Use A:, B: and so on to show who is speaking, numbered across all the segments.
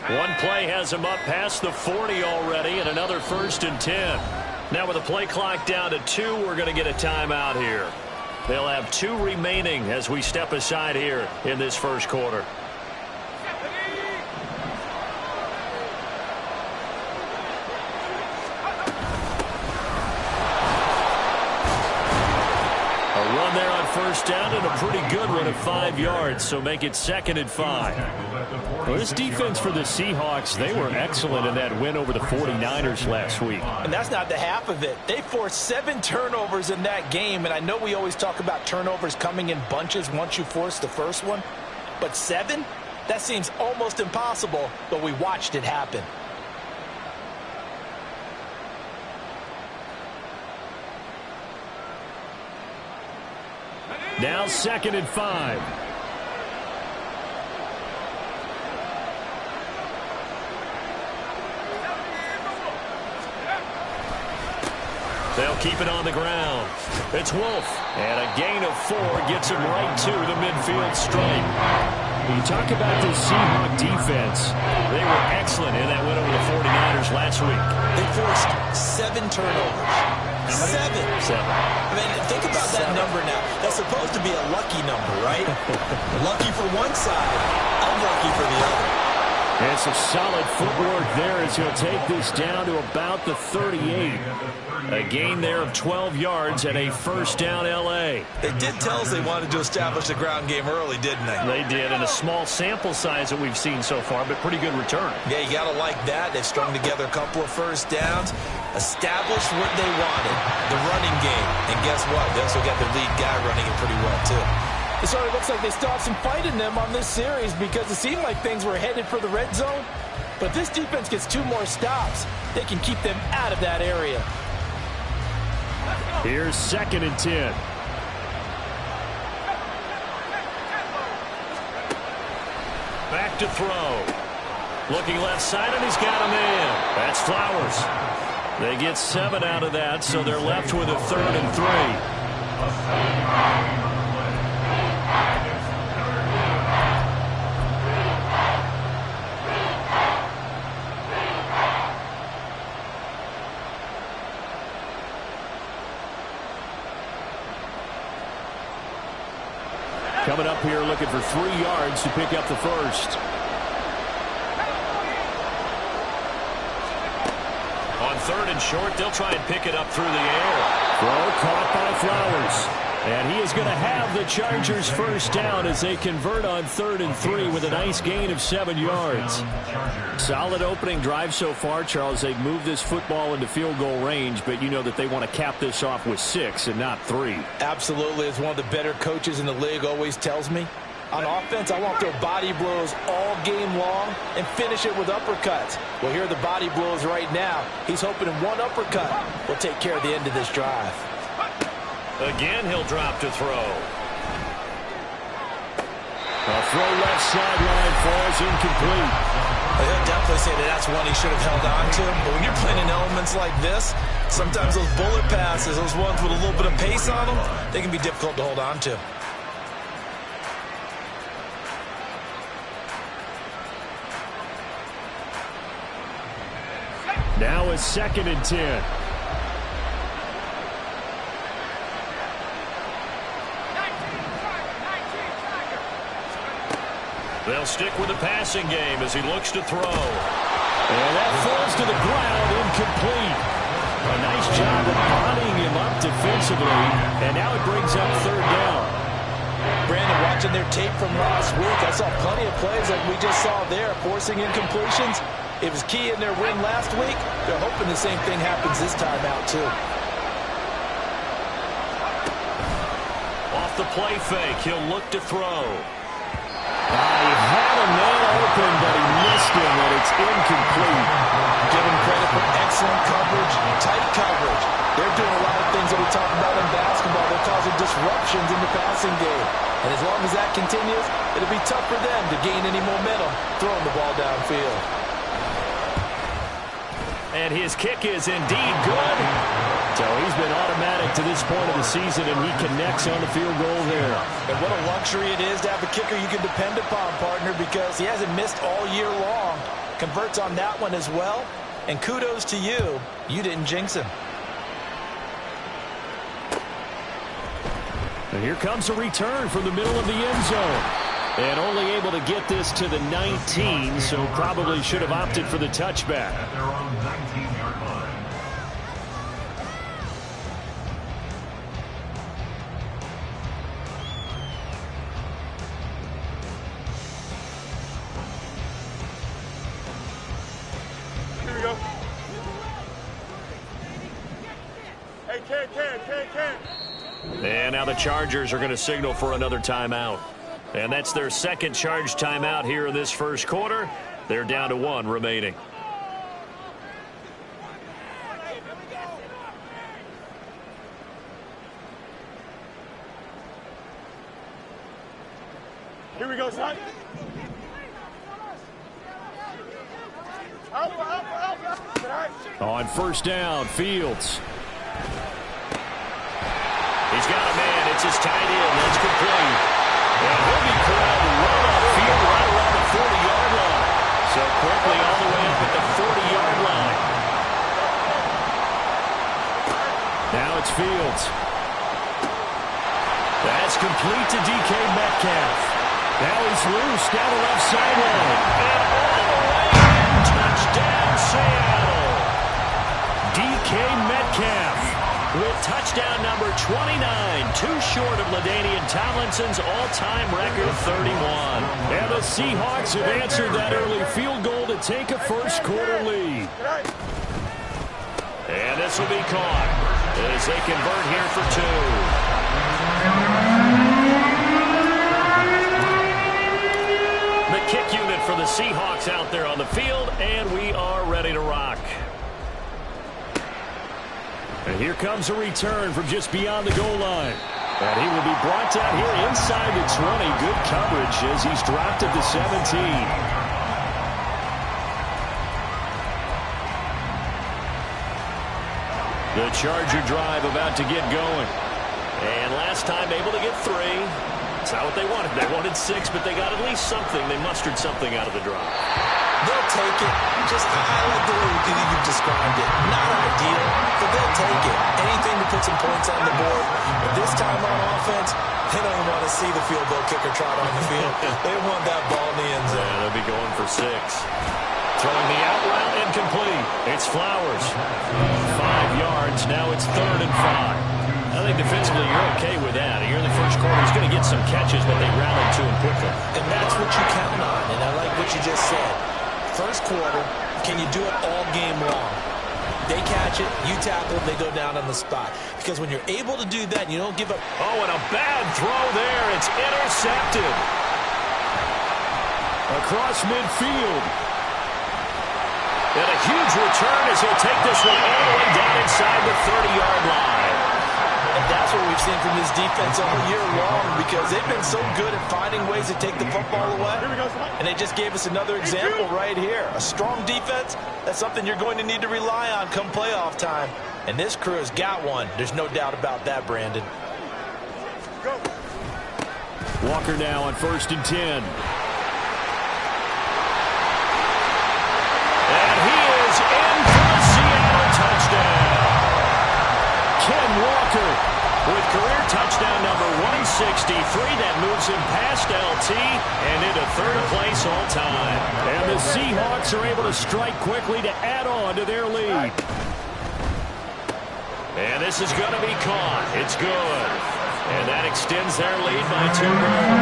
A: One play has him up past the 40 already, and another 1st and 10. Now with the play clock down to 2, we're going to get a timeout here. They'll have 2 remaining as we step aside here in this first quarter. A run there on 1st down and a pretty good one at 5 yards, so make it 2nd and 5. Well, this defense for the Seahawks, they were excellent in that win over the 49ers last week.
B: And that's not the half of it. They forced 7 turnovers in that game, and I know we always talk about turnovers coming in bunches once you force the first one, but 7? That seems almost impossible, but we watched it happen.
A: Now 2nd and 5. They'll keep it on the ground. It's Wolf. And a gain of 4 gets him right to the midfield stripe. When you talk about this Seahawk defense, they were excellent in that win over the 49ers last week.
B: They forced 7 turnovers. 7. I mean, think about that number now. That's supposed to be a lucky number, right? Lucky for one side, unlucky for the other.
A: And some solid footwork there as he'll take this down to about the 38. A gain there of 12 yards and a 1st down L.A.
B: They did tell us they wanted to establish the ground game early, didn't they?
A: They did, and a small sample size that we've seen so far, but pretty good return.
B: Yeah, you got to like that. They've strung together a couple of 1st downs, established what they wanted, the running game. And guess what? They also got their lead guy running it pretty well, too. It sort of looks like they still have some fight in them on this series because it seemed like things were headed for the red zone. But if this defense gets 2 more stops, they can keep them out of that area.
A: Here's 2nd and 10. Back to throw. Looking left side, and he's got a man. That's Flowers. They get 7 out of that, so they're left with a 3rd and 3. Coming up here looking for 3 yards to pick up the 1st. On 3rd and short, they'll try and pick it up through the air. Throw caught by Flowers. And he is going to have the Chargers 1st down as they convert on 3rd and 3 with a nice gain of 7 yards. Solid opening drive so far, Charles. They've moved this football into field goal range, but you know that they want to cap this off with 6 and not 3.
B: Absolutely. As one of the better coaches in the league always tells me, on offense, I want their body blows all game long and finish it with uppercuts. Well, here are the body blows right now. He's hoping in one uppercut will take care of the end of this drive.
A: Again, he'll drop to throw. A throw left sideline falls incomplete.
B: Well, he'll definitely say that that's one he should have held on to. But when you're playing in elements like this, sometimes those bullet passes, those ones with a little bit of pace on them, they can be difficult to hold on to.
A: Now it's 2nd and 10. They'll stick with the passing game as he looks to throw. And that falls to the ground, incomplete. A nice job of bodying him up defensively, and now it brings up 3rd down.
B: Brandon, watching their tape from last week, I saw plenty of plays like we just saw there, forcing incompletions. It was key in their win last week. They're hoping the same thing happens this time out, too.
A: Off the play fake, he'll look to throw. He had a man open, but he missed him, and it's incomplete.
B: Give him credit for excellent coverage, tight coverage. They're doing a lot of things that we talk about in basketball. They're causing disruptions in the passing game. And as long as that continues, it'll be tough for them to gain any momentum throwing the ball downfield.
A: And his kick is indeed good. So he's been automatic to this point of the season, and he connects on the field goal there.
B: And what a luxury it is to have a kicker you can depend upon, partner, because he hasn't missed all year long. Converts on that one as well. And kudos to you. You didn't jinx him.
A: And here comes a return from the middle of the end zone. And only able to get this to the 19, so probably should have opted for the touchback.
C: At their own 19-yard line.
D: Here we go. Hey, Ken.
A: And now the Chargers are going to signal for another timeout. And that's their second charge timeout here in this first quarter. They're down to 1 remaining.
D: Here we go, son.
A: On first down, Fields. He's got a man. It's his tight end. That's complete. And he'll be called right upfield, right around the 40-yard line. So quickly all the way up at the 40-yard line. Now it's Fields. That's complete to DK Metcalf. Now he's loose down the left sideline. And all the way in. Touchdown, Seattle. DK Metcalf with touchdown number 29, too short of LaDainian Tomlinson's all-time record of 31. And the Seahawks have answered that early field goal to take a first-quarter lead. And this will be caught as they convert here for 2. The kick unit for the Seahawks out there on the field, and we are ready to rock. And here comes a return from just beyond the goal line. And he will be brought down here inside the 20. Good coverage as he's dropped at the 17. The Charger drive about to get going. And last time able to get 3. It's not what they wanted. They wanted 6, but they got at least something. They mustered something out of the drive.
B: They'll take it. Just I like the way you've described it. Not ideal, but they'll take it. Anything to put some points on the board. But this time on offense, they don't want to see the field goal kicker trot on the field. They want that ball in the end zone.
A: Yeah, they'll be going for 6. Throwing the out route incomplete. It's Flowers. 5 yards. Now it's 3rd and 5. I think defensively you're okay with that. Here in the first quarter, he's going to get some catches, but they rallied to him quickly.
B: And that's what you count on, and I like what you just said. First quarter, can you do it all game long? They catch it, you tackle, they go down on the spot. Because when you're able to do that, you don't give up.
A: Oh, and a bad throw there. It's intercepted. Across midfield. And a huge return as he'll take this one all the way down inside the 30-yard line.
B: And that's what we've seen from this defense all year long, because they've been so good at finding ways to take the football away. And they just gave us another example right here. A strong defense, that's something you're going to need to rely on come playoff time. And this crew has got one. There's no doubt about that, Brandon.
A: Walker now on 1st and 10. And he is in for a Seattle touchdown. Ken Walker with career touchdown number 163. That moves him past LT and into 3rd place all time. And the Seahawks are able to strike quickly to add on to their lead. And this is going to be caught. It's good. And that extends their lead by 2 more.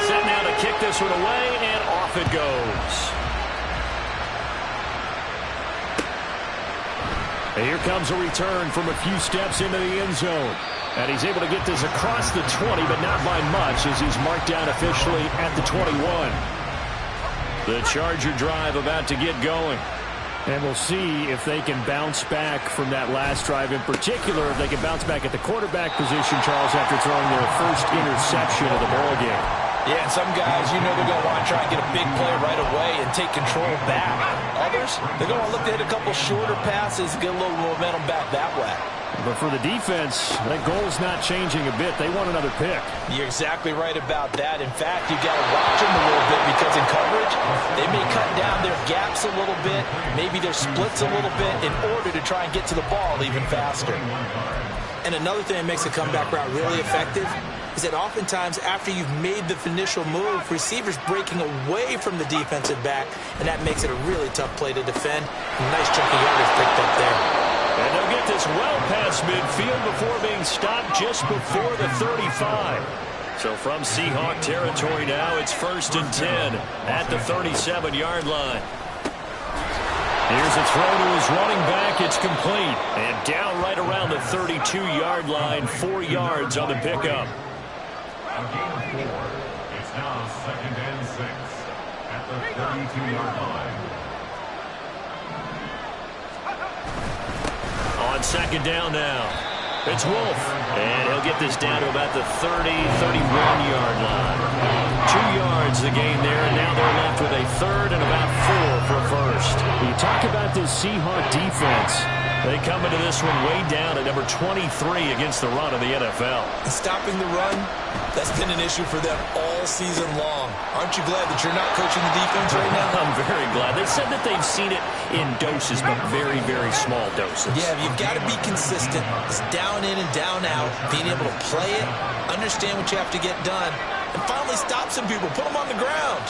A: Set now to kick this one away, and off it goes. And here comes a return from a few steps into the end zone. And he's able to get this across the 20, but not by much, as he's marked down officially at the 21. The Charger drive about to get going. And we'll see if they can bounce back from that last drive. In particular, if they can bounce back at the quarterback position, Charles, after throwing their first interception of the ballgame.
B: Yeah, and some guys, you know, they're going to want to try and get a big play right away and take control back. Others, they're going to look to hit a couple shorter passes, get a little momentum back that way.
A: But for the defense, that goal's not changing a bit. They want another pick.
B: You're exactly right about that. In fact, you've got to watch them a little bit because in coverage, they may cut down their gaps a little bit, maybe their splits a little bit in order to try and get to the ball even faster. And another thing that makes a comeback route really effective is that oftentimes after you've made the initial move, receivers breaking away from the defensive back, and that makes it a really tough play to defend. A nice chunk of yardage picked up there.
A: And they'll get this well past midfield before being stopped just before the 35. So from Seahawk territory now, it's 1st and 10 at the 37-yard line. Here's a throw to his running back. It's complete. And down right around the 32-yard line, 4 yards on the pickup.
C: A gain of 4. It's now 2nd and 6 at the 32-yard line.
A: On 2nd down now, it's Wolf. And he'll get this down to about the 30, 31-yard line. 2 yards the gain there, and now they're left with a 3rd and about 4 for first. You talk about this Seahawk defense. They come into this one way down at number 23 against the run of the NFL.
B: And stopping the run, that's been an issue for them all season long. Aren't you glad that you're not coaching the defense right now?
A: I'm very glad. They said that they've seen it in doses, but very, very small doses.
B: Yeah, you've got to be consistent. It's down in and down out, being able to play it, understand what you have to get done, and finally stop some people, put them on the ground.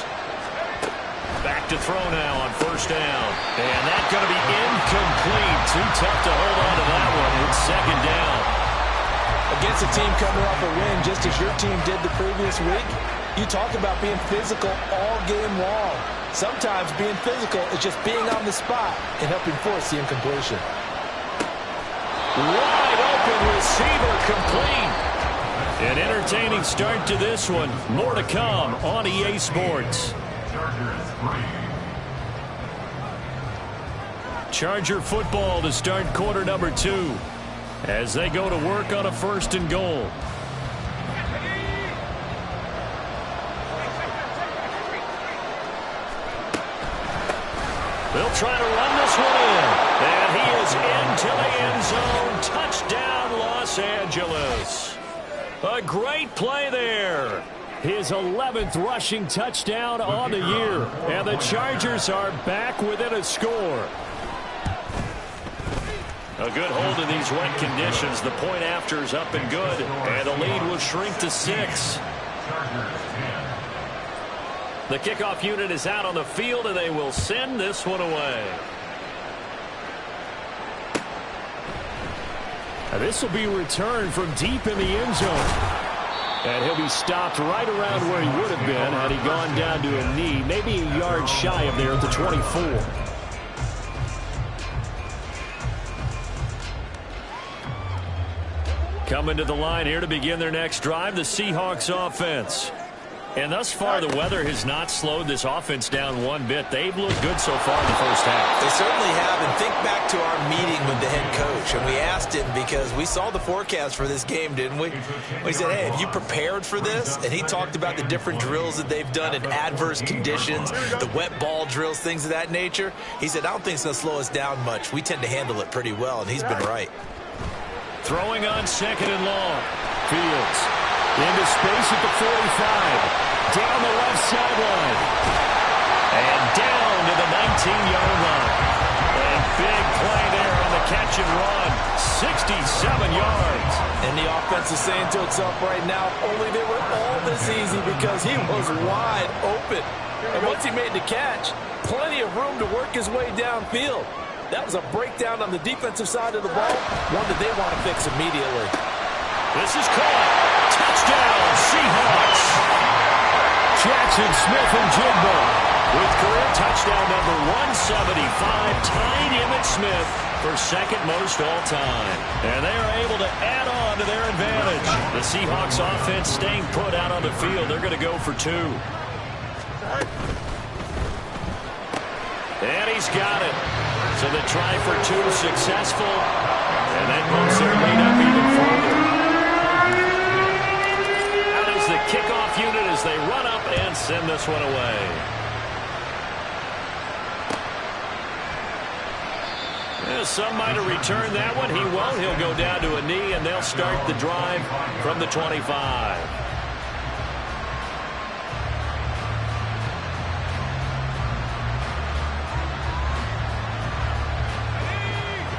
A: Back to throw now on 1st down. And that's going to be incomplete. Too tough to hold on to that one. It's 2nd down.
B: Against a team coming off a win, just as your team did the previous week, you talk about being physical all game long. Sometimes being physical is just being on the spot and helping force the incompletion.
A: Wide open receiver complete. An entertaining start to this one. More to come on EA Sports. Charger football to start quarter number 2 as they go to work on a 1st and goal. They'll try to run this one in, and he is into the end zone. Touchdown, Los Angeles. A great play there. His 11th rushing touchdown on the year. And the Chargers are back within a score. A good hold in these wet conditions. The point after is up and good. And the lead will shrink to 6. The kickoff unit is out on the field, and they will send this one away. And this will be returned from deep in the end zone. And he'll be stopped right around where he would have been had he gone down to a knee, maybe a yard shy of there at the 24. Coming to the line here to begin their next drive, the Seahawks offense. And thus far, the weather has not slowed this offense down one bit. They've looked good so far in the first half.
B: They certainly have. And think back to our meeting with the head coach. And we asked him because we saw the forecast for this game, didn't we? We said, hey, have you prepared for this? And he talked about the different drills that they've done in adverse conditions, the wet ball drills, things of that nature. He said, I don't think it's going to slow us down much. We tend to handle it pretty well, and he's been right.
A: Throwing on 2nd and long. Fields. Into space at the 45. Down the left sideline. And down to the 19-yard line. A big play there on the catch and run. 67 yards.
B: And the offense is saying to itself right now, only they were all this easy because he was wide open. And once he made the catch, plenty of room to work his way downfield. That was a breakdown on the defensive side of the ball, one that they want to fix immediately.
A: This is caught. Touchdown, Seahawks. Jackson Smith and Jigba with career touchdown number 175, tying Emmitt Smith for 2nd most all time. And they are able to add on to their advantage. The Seahawks offense staying put out on the field. They're going to go for 2. And he's got it. So the try for 2 successful. And that moves their lead up even further. The kickoff unit as they run up and send this one away. Some might have returned that one. He won't. He'll go down to a knee, and they'll start the drive from the 25.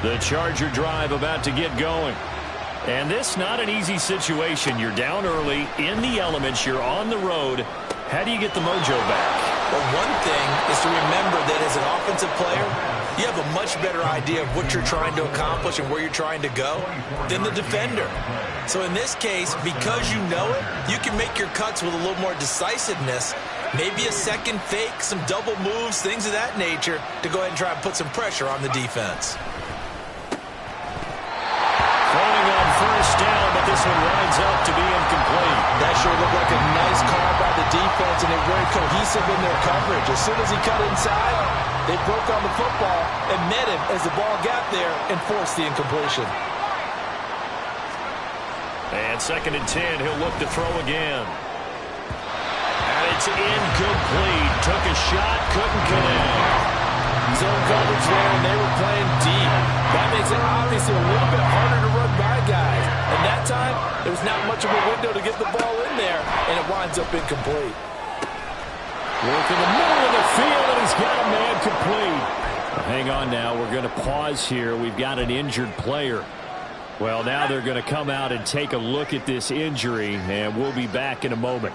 A: The Charger drive about to get going. And this not an easy situation. You're down early, in the elements, you're on the road. How do you get the mojo back?
B: Well, one thing is to remember that as an offensive player, you have a much better idea of what you're trying to accomplish and where you're trying to go than the defender. So in this case, because you know it, you can make your cuts with a little more decisiveness, maybe a second fake, some double moves, things of that nature, to go ahead and try and put some pressure on the defense.
A: Throwing on first down, but this one winds up to be incomplete.
B: That sure looked like a nice call by the defense, and they're very cohesive in their coverage. As soon as he cut inside, they broke on the football and met him as the ball got there and forced the incompletion.
A: And 2nd and 10, he'll look to throw again. And it's incomplete. Took a shot, couldn't connect.
B: Zone coverage there, and they were playing deep. That makes it obviously a little bit harder to run by guys. And that time, there was not much of a window to get the ball in there, and it winds up incomplete.
A: Work in the middle of the field, and he's got a man complete. Hang on now. We're going to pause here. We've got an injured player. Well, now they're going to come out and take a look at this injury, and we'll be back in a moment.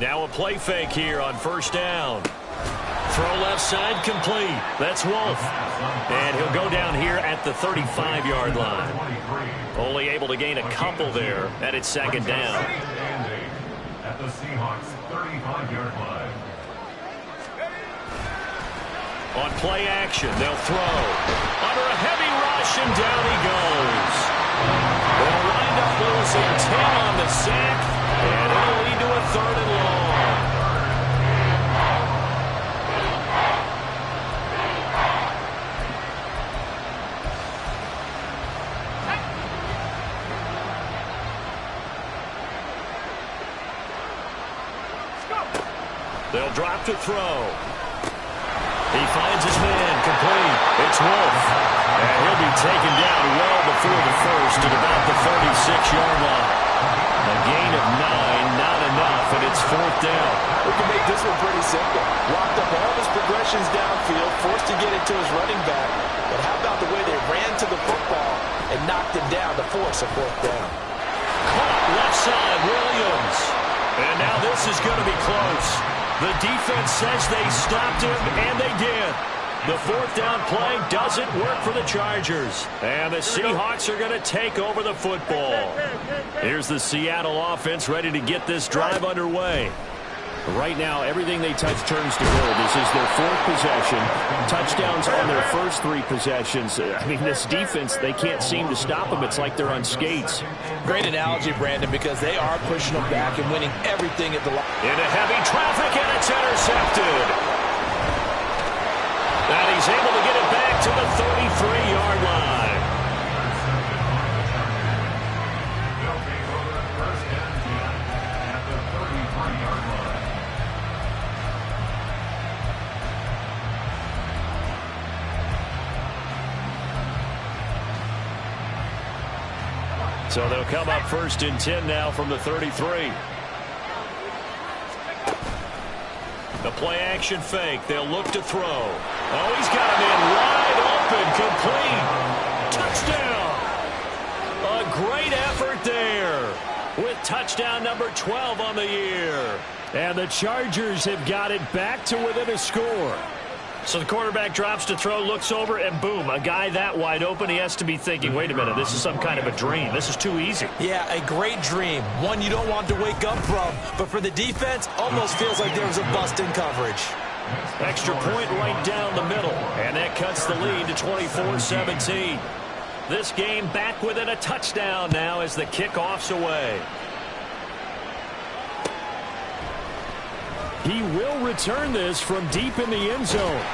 A: Now a play fake here on first down. Throw left side, complete. That's Wolf. And he'll go down here at the 35-yard line. Only able to gain a couple there, and it's 2nd down.
C: At the Seahawks 35-yard line.
A: On play action, they'll throw. Under a heavy rush, and down he goes. They'll wind up losing 10 on the sack, and it'll lead to a 3rd and long. They'll drop to throw. He finds his man, complete. It's Wolf. And he'll be taken down well before the first at about the 36-yard line. A gain of 9, not enough, and it's 4th down.
B: We can make this one pretty simple. Locked up all his progressions downfield, forced to get it to his running back. But how about the way they ran to the football and knocked him down to force a 4th down?
A: Caught left side, Williams. And now this is going to be close. The defense says they stopped him, and they did. The 4th down play doesn't work for the Chargers. And the Seahawks are going to take over the football. Here's the Seattle offense ready to get this drive underway. Right now, everything they touch turns to gold. This is their 4th possession. Touchdowns on their first 3 possessions. I mean, this defense, they can't seem to stop them. It's like they're on skates.
B: Great analogy, Brandon, because they are pushing them back and winning everything at the line.
A: Into heavy traffic, and it's intercepted. And he's able to get it back to the 33-yard line.
C: They'll take over 1st and 10 at the 33-yard line.
A: So they'll come up 1st and 10 now from the 33. The play action fake. They'll look to throw. Oh, he's got him in wide open. Complete. Touchdown. A great effort there with touchdown number 12 on the year. And the Chargers have got it back to within a score. So the quarterback drops to throw, looks over, and boom, a guy that wide open, he has to be thinking, wait a minute, this is some kind of a dream. This is too easy.
B: Yeah, a great dream. One you don't want to wake up from. But for the defense, almost feels like there was a bust in coverage.
A: Extra point right down the middle. And that cuts the lead to 24-17. This game back within a touchdown now as the kickoff's away. He will return this from deep in the end zone.